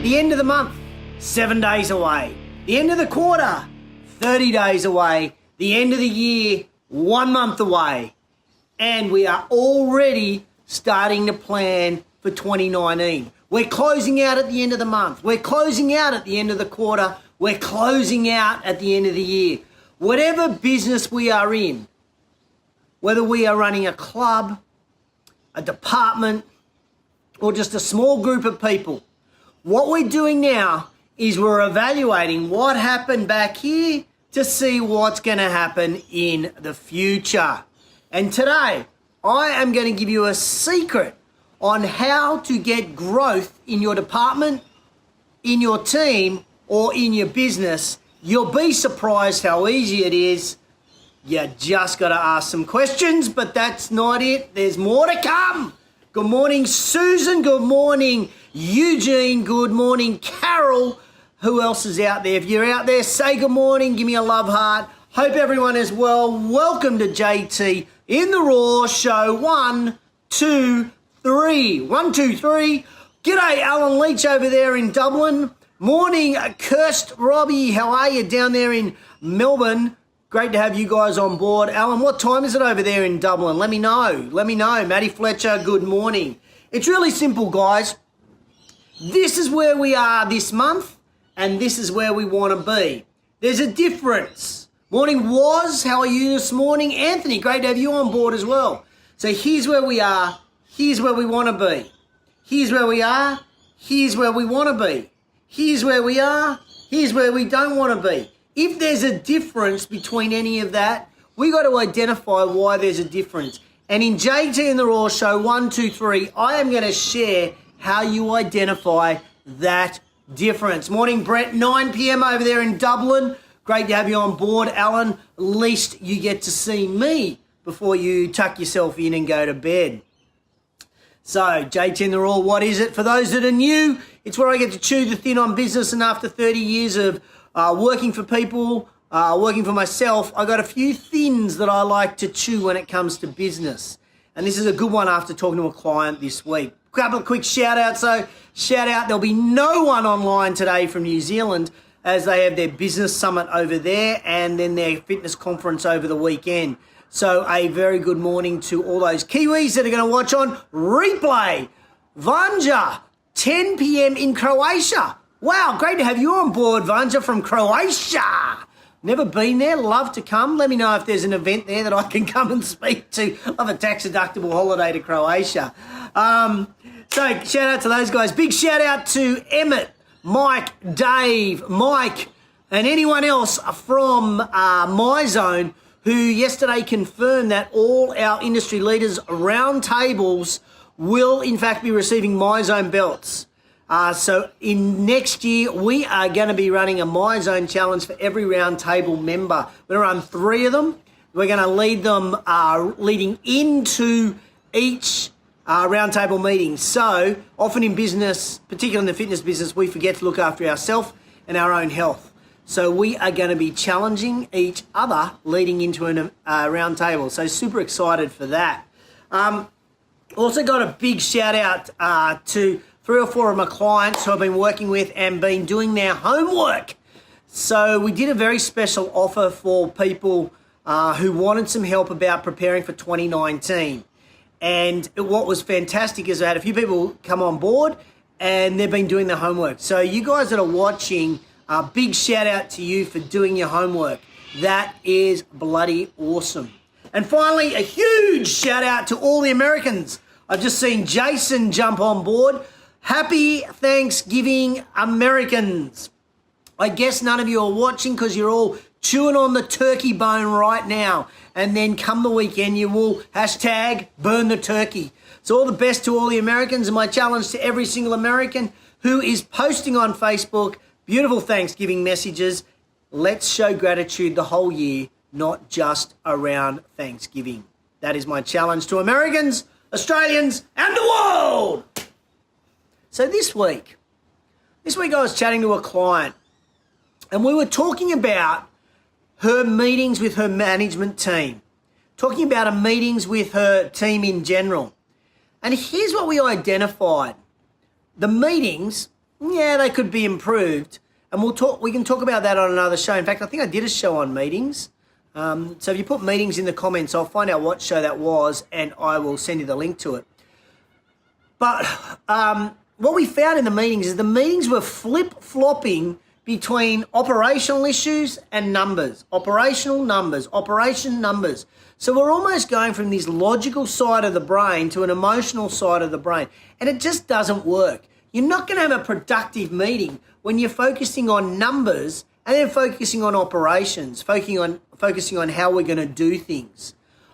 The end of the month, 7 days away. The end of the quarter, 30 days away. The end of the year, 1 month away. And we are already starting to plan for 2019. We're closing out at the end of the month. We're closing out at the end of the quarter. We're closing out at the end of the year. Whatever business we are in, whether we are running a club, a department, or just a small group of people, what we're doing now is we're evaluating what happened back here to see what's going to happen in the future. And today, I am going to give you a secret on how to get growth in your department, in your team, or in your business. You'll be surprised how easy it is. You just got to ask some questions, but that's not it. There's more to come. Good morning, Susan. Good morning, Eugene. Good morning, Carol. Who else is out there? If you're out there, say good morning. Give me a love heart. Hope everyone is well. Welcome to JT in the Raw show. 1, 2, 3. 1, 2, 3. G'day, Alan Leach over there in Dublin. Morning, Kirst Robbie. How are you down there in Melbourne? Great to have you guys on board. Alan, what time is it over there in Dublin? Let me know. Let me know. Maddie Fletcher, good morning. It's really simple, guys. This is where we are this month, and this is where we want to be. There's a difference. Morning, Woz. How are you this morning? Anthony, great to have you on board as well. So here's where we are. Here's where we want to be. Here's where we are. Here's where we want to be. Here's where we are. Here's where we don't want to be. If there's a difference between any of that, we got to identify why there's a difference. And in JT in the Raw show 1, 2, 3, I am going to share how you identify that difference. Morning, Brett, 9 p.m. over there in Dublin. Great to have you on board, Alan. At least you get to see me before you tuck yourself in and go to bed. So, JT in the Raw, what is it? For those that are new, it's where I get to chew the thin on business, and after 30 years of working for people, working for myself, I got a few thins that I like to chew when it comes to business. And this is a good one after talking to a client this week. A couple of quick shout outs. So, shout out, there'll be no one online today from New Zealand as they have their business summit over there and then their fitness conference over the weekend. So a very good morning to all those Kiwis that are going to watch on replay. Vanja, 10 p.m. in Croatia. Wow, great to have you on board, Vanja, from Croatia. Never been there, love to come. Let me know if there's an event there that I can come and speak to. Love a tax-deductible holiday to Croatia. So shout out to those guys. Big shout out to Emmett, Mike, Dave, Mike, and anyone else from MyZone who yesterday confirmed that all our industry leaders round tables will in fact be receiving MyZone belts. So in next year, we are going to be running a MyZone challenge for every round table member. We're going to run 3 of them. We're going to lead them leading into each round table meeting. So often in business, particularly in the fitness business, we forget to look after ourselves and our own health. So we are going to be challenging each other leading into a round table. So super excited for that. Also got a big shout out to 3 or 4 of my clients who I've been working with and been doing their homework. So we did a very special offer for people who wanted some help about preparing for 2019. And what was fantastic is I had a few people come on board and they've been doing their homework. So you guys that are watching, a big shout out to you for doing your homework. That is bloody awesome. And finally, a huge shout out to all the Americans. I've just seen Jason jump on board. Happy Thanksgiving, Americans. I guess none of you are watching because you're all chewing on the turkey bone right now. And then come the weekend, you will hashtag burn the turkey. So all the best to all the Americans, and my challenge to every single American who is posting on Facebook beautiful Thanksgiving messages. Let's show gratitude the whole year, not just around Thanksgiving. That is my challenge to Americans, Australians, and the world. So this week I was chatting to a client and we were talking about her meetings with her management team, talking about her meetings with her team in general. And here's what we identified. The meetings Yeah, they could be improved. And we can talk about that on another show. In fact, I think I did a show on meetings. So if you put meetings in the comments, I'll find out what show that was and I will send you the link to it. But what we found in the meetings is the meetings were flip-flopping between operational issues and numbers, operational numbers, operation numbers. So we're almost going from this logical side of the brain to an emotional side of the brain, and it just doesn't work. You're not going to have a productive meeting when you're focusing on numbers and then focusing on operations, focusing on how we're going to do things.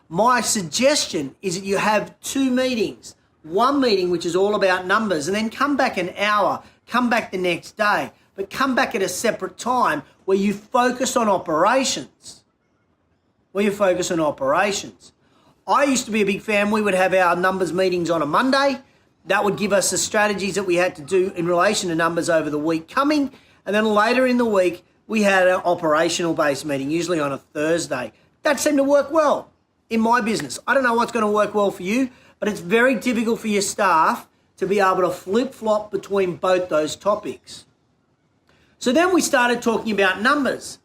My suggestion is that you have 2 meetings. One meeting which is all about numbers, and then come back an hour, come back the next day, but come back at a separate time where you focus on operations. I used to be a big fan. We would have our numbers meetings on a Monday. That would give us the strategies that we had to do in relation to numbers over the week coming. And then later in the week, we had an operational based meeting, usually on a Thursday. That seemed to work well in my business. I don't know what's going to work well for you, but it's very difficult for your staff to be able to flip-flop between both those topics. So then we started talking about numbers.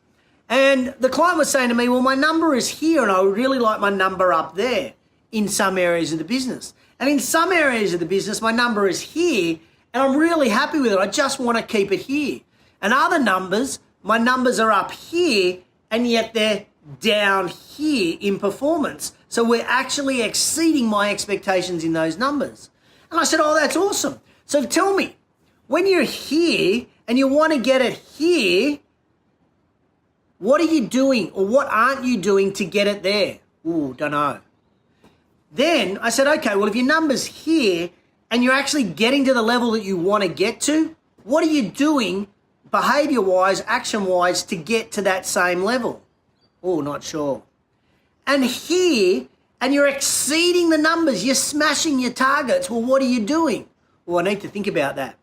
And the client was saying to me, well, my number is here and I would really like my number up there in some areas of the business. And in some areas of the business, my number is here and I'm really happy with it. I just want to keep it here. And other numbers, my numbers are up here and yet they're down here in performance. So we're actually exceeding my expectations in those numbers. And I said, oh, that's awesome. So tell me, when you're here and you want to get it here, what are you doing or what aren't you doing to get it there? Ooh, don't know. Then I said, okay, well, if your number's here and you're actually getting to the level that you want to get to, what are you doing behavior-wise, action-wise to get to that same level? Oh, not sure. And here, and you're exceeding the numbers, you're smashing your targets. Well, what are you doing? Well, I need to think about that.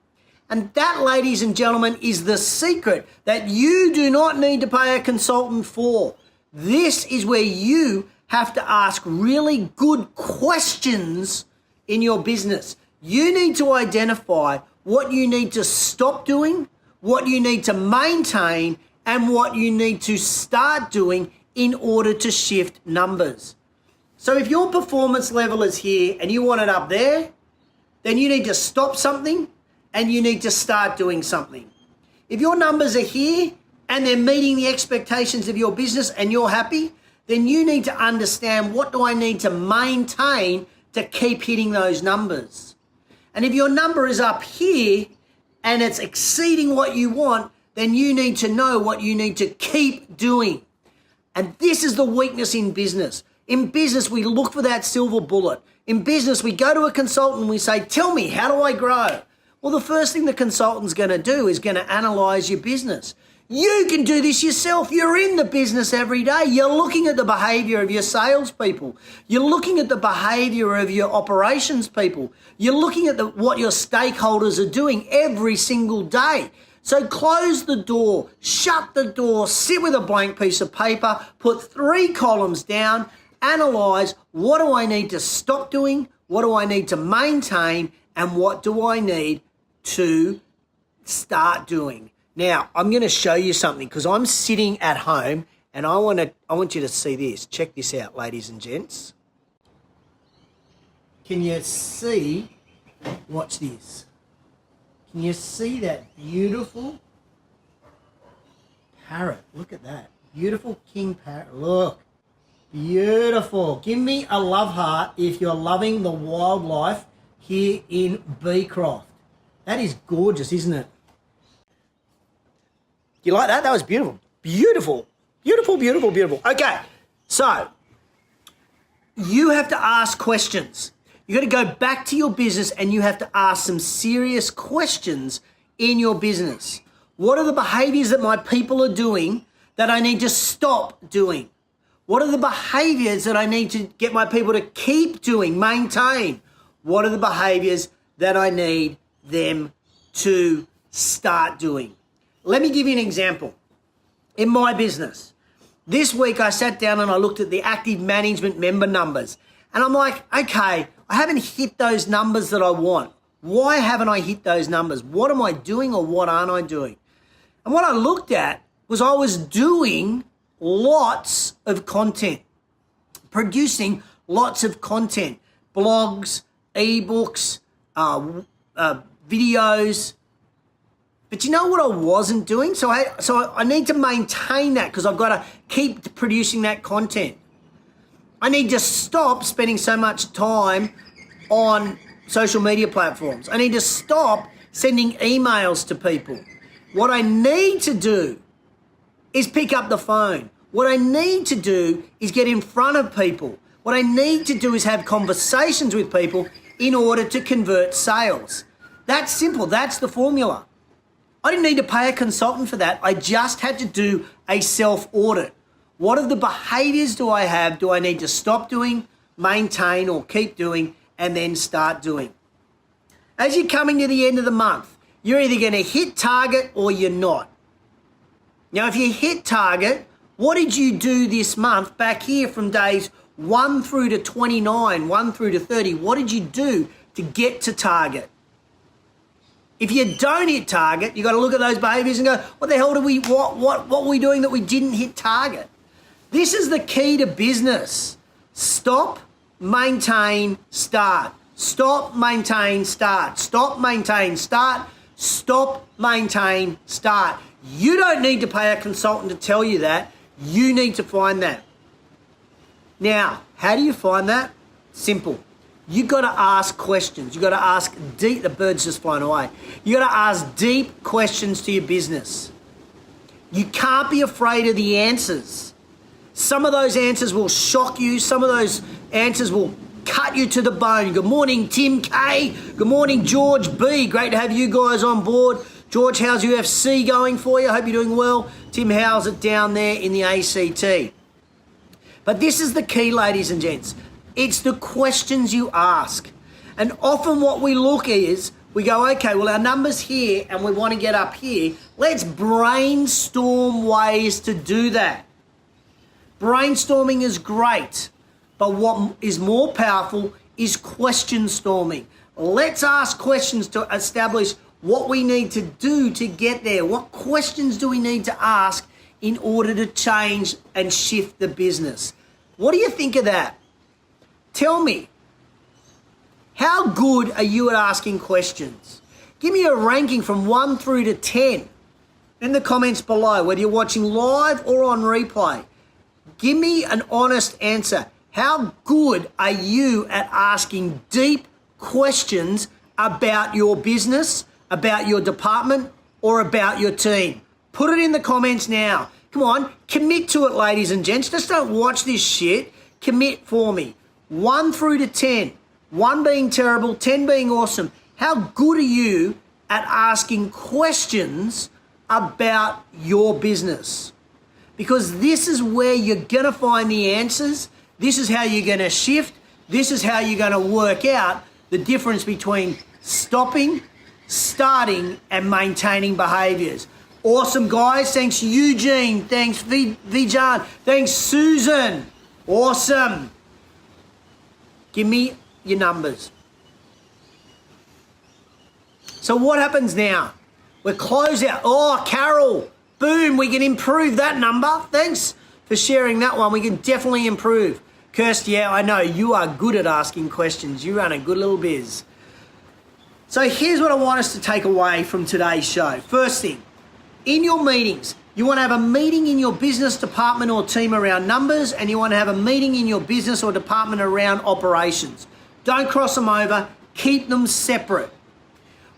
And that, ladies and gentlemen, is the secret that you do not need to pay a consultant for. This is where you have to ask really good questions in your business. You need to identify what you need to stop doing, what you need to maintain, and what you need to start doing in order to shift numbers. So if your performance level is here and you want it up there, then you need to stop something and you need to start doing something. If your numbers are here and they're meeting the expectations of your business and you're happy, then you need to understand, what do I need to maintain to keep hitting those numbers? And if your number is up here and it's exceeding what you want, then you need to know what you need to keep doing. And this is the weakness in business. In business, we look for that silver bullet. In business, we go to a consultant and we say, tell me, how do I grow? Well, the first thing the consultant's going to do is going to analyze your business. You can do this yourself. You're in the business every day. You're looking at the behavior of your salespeople. You're looking at the behavior of your operations people. You're looking at what your stakeholders are doing every single day. So close the door, shut the door, sit with a blank piece of paper, put 3 columns down, analyze, what do I need to stop doing? What do I need to maintain? And what do I need to start doing? Now, I'm going to show you something because I'm sitting at home and I want you to see this. Check this out, ladies and gents. Can you see? Watch this. Can you see that beautiful parrot? Look at that. Beautiful king parrot. Look. Beautiful. Give me a love heart if you're loving the wildlife here in Beecroft. That is gorgeous, isn't it? You like that? That was beautiful. Beautiful. Beautiful, beautiful, beautiful. Okay, so you have to ask questions. You got to go back to your business and you have to ask some serious questions in your business. What are the behaviors that my people are doing that I need to stop doing? What are the behaviors that I need to get my people to keep doing, maintain? What are the behaviors that I need them to start doing? Let me give you an example. In my business, this week I sat down and I looked at the active management member numbers. And I'm like, okay, I haven't hit those numbers that I want. Why haven't I hit those numbers? What am I doing or what aren't I doing? And what I looked at was I was doing lots of content, producing lots of content, blogs, ebooks, videos. But you know what I wasn't doing? So I need to maintain that because I've got to keep producing that content. I need to stop spending so much time on social media platforms. I need to stop sending emails to people. What I need to do is pick up the phone. What I need to do is get in front of people. What I need to do is have conversations with people in order to convert sales. That's simple. That's the formula. I didn't need to pay a consultant for that. I just had to do a self-audit. What are the behaviors do I have? Do I need to stop doing, maintain, or keep doing, and then start doing? As you're coming to the end of the month, you're either going to hit target or you're not. Now, if you hit target, what did you do this month back here from days 1 through to 29, 1 through to 30? What did you do to get to target? If you don't hit target, you got to look at those behaviors and go, what the hell did we, what were we doing that we didn't hit target? This is the key to business. Stop, maintain, start. Stop, maintain, start. Stop, maintain, start. Stop, maintain, start. You don't need to pay a consultant to tell you that. You need to find that. Now, how do you find that? Simple. You got to ask questions. You got to ask deep. The bird's just flown away. You got to ask deep questions to your business. You can't be afraid of the answers. Some of those answers will shock you. Some of those answers will cut you to the bone. Good morning, Tim K. Good morning, George B. Great to have you guys on board. George, how's UFC going for you? I hope you're doing well. Tim, how's it down there in the ACT? But this is the key, ladies and gents. It's the questions you ask. And often what we look is, we go, okay, well, our number's here and we want to get up here. Let's brainstorm ways to do that. Brainstorming is great, but what is more powerful is question storming. Let's ask questions to establish what we need to do to get there. What questions do we need to ask in order to change and shift the business? What do you think of that? Tell me, how good are you at asking questions? Give me a ranking from 1 through to 10 in the comments below, whether you're watching live or on replay. Give me an honest answer. How good are you at asking deep questions about your business, about your department, or about your team? Put it in the comments now. Come on, commit to it, ladies and gents. Just don't watch this shit. Commit for me. 1 through to 10. 1 being terrible, 10 being awesome. How good are you at asking questions about your business? Because this is where you're going to find the answers. This is how you're going to shift. This is how you're going to work out the difference between stopping, starting, and maintaining behaviors. Awesome, guys. Thanks, Eugene. Thanks, Vijan. Thanks, Susan. Awesome. Give me your numbers. So what happens now? We close out. Oh, Carol. Boom. We can improve that number. Thanks for sharing that one. We can definitely improve. Kirsty, yeah, I know. You are good at asking questions. You run a good little biz. So here's what I want us to take away from today's show. First thing, in your meetings, you want to have a meeting in your business department or team around numbers, and you want to have a meeting in your business or department around operations. Don't cross them over. Keep them separate.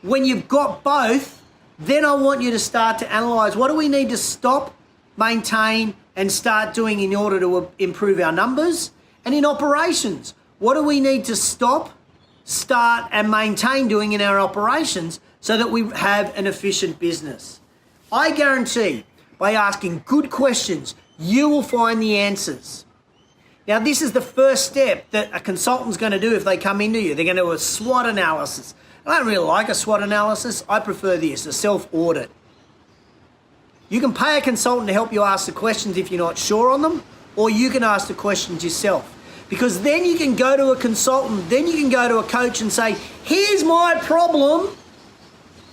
When you've got both, then I want you to start to analyze, what do we need to stop, maintain, and start doing in order to improve our numbers? And in operations, what do we need to stop, start, and maintain doing in our operations so that we have an efficient business? I guarantee, by asking good questions, you will find the answers. Now, this is the first step that a consultant's going to do if they come into you. They're going to do a SWOT analysis. I don't really like a SWOT analysis. I prefer this, a self-audit. You can pay a consultant to help you ask the questions if you're not sure on them, or you can ask the questions yourself. because then you can go to a consultant, then you can go to a coach and say, here's my problem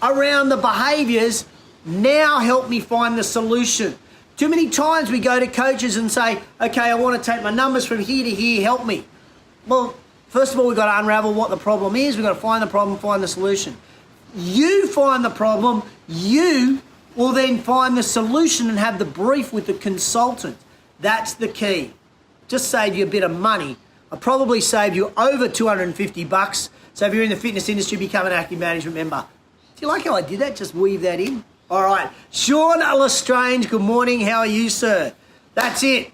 around the behaviours, now help me find the solution. Too many times we go to coaches and say, okay, I want to take my numbers from here to here, help me. Well, first of all, we've got to unravel what the problem is. We've got to find the problem, find the solution. You find the problem, you will then find the solution and have the brief with the consultant. That's the key. Just save you a bit of money. I probably saved you over $250. So if you're in the fitness industry, become an Active Management member. Do you like how I did that? Just weave that in. All right. Sean Lestrange, good morning. How are you, sir? That's it.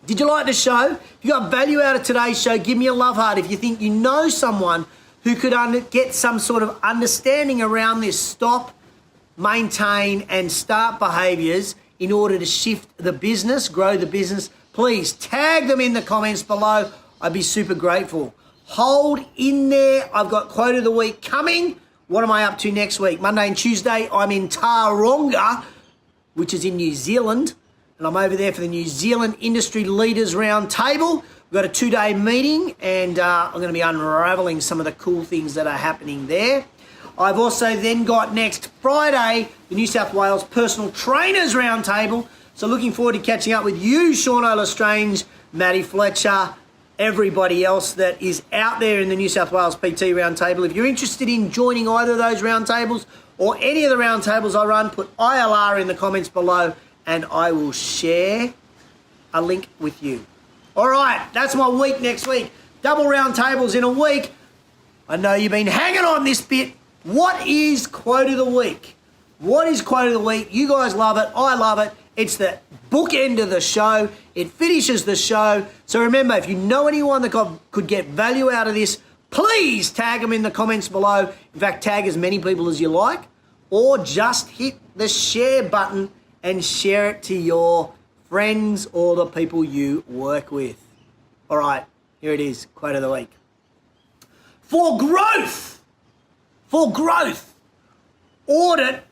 Did you like the show? If you got value out of today's show, give me a love heart. If you think you know someone who could get some sort of understanding around this, stop, maintain, and start behaviours in order to shift the business, grow the business, please tag them in the comments below. I'd be super grateful. Hold in there. I've got quote of the week coming. What am I up to next week? Monday and Tuesday, I'm in Taronga, which is in New Zealand. And I'm over there for the New Zealand Industry Leaders Roundtable. We've got a 2-day meeting, and I'm going to be unraveling some of the cool things that are happening there. I've also then got next Friday, the New South Wales Personal Trainers Roundtable. So looking forward to catching up with you, Sean Lestrange, Matty Fletcher, everybody else that is out there in the New South Wales PT Roundtable. If you're interested in joining either of those roundtables or any of the roundtables I run, put ILR in the comments below and I will share a link with you. All right, that's my week next week. Double roundtables in a week. I know you've been hanging on this bit. What is quote of the week? What is quote of the week? You guys love it. I love it. It's the bookend of the show. It finishes the show. So remember, if you know anyone that could get value out of this, please tag them in the comments below. In fact, tag as many people as you like, or just hit the share button and share it to your friends or the people you work with. All right, here it is, quote of the week. For growth, audit,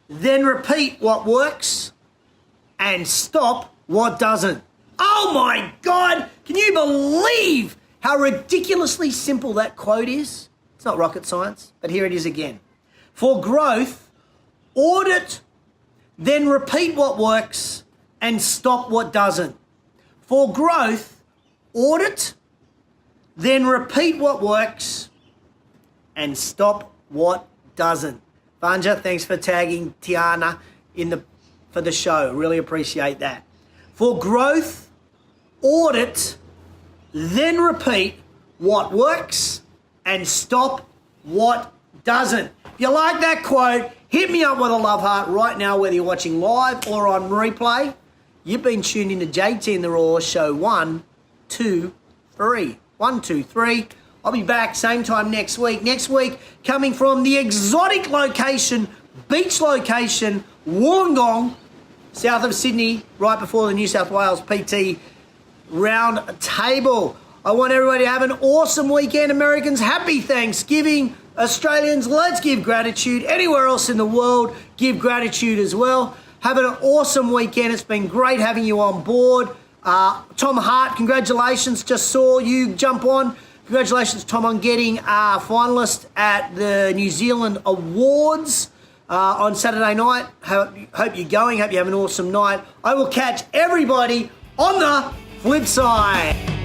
then repeat what works and stop what doesn't. Oh my God, can you believe how ridiculously simple that quote is? It's not rocket science, but here it is again. For growth, audit, then repeat what works and stop what doesn't. For growth, audit, then repeat what works and stop what doesn't. Vanja, thanks for tagging Tiana for the show. Really appreciate that. For growth, audit, then repeat what works and stop what doesn't. If you like that quote, hit me up with a love heart right now, whether you're watching live or on replay. You've been tuned into JTInTheRaw show 1, 2, 3. 1, 2, 3. I'll be back same time next week. Next week, coming from the exotic location, beach location, Wollongong, south of Sydney, right before the New South Wales PT round table. I want everybody to have an awesome weekend. Americans, happy Thanksgiving. Australians, let's give gratitude. Anywhere else in the world, give gratitude as well. Have an awesome weekend. It's been great having you on board. Tom Hart, congratulations. Just saw you jump on. Congratulations, Tom, on getting a finalist at the New Zealand Awards on Saturday night. Hope you're going. Hope you have an awesome night. I will catch everybody on the flip side.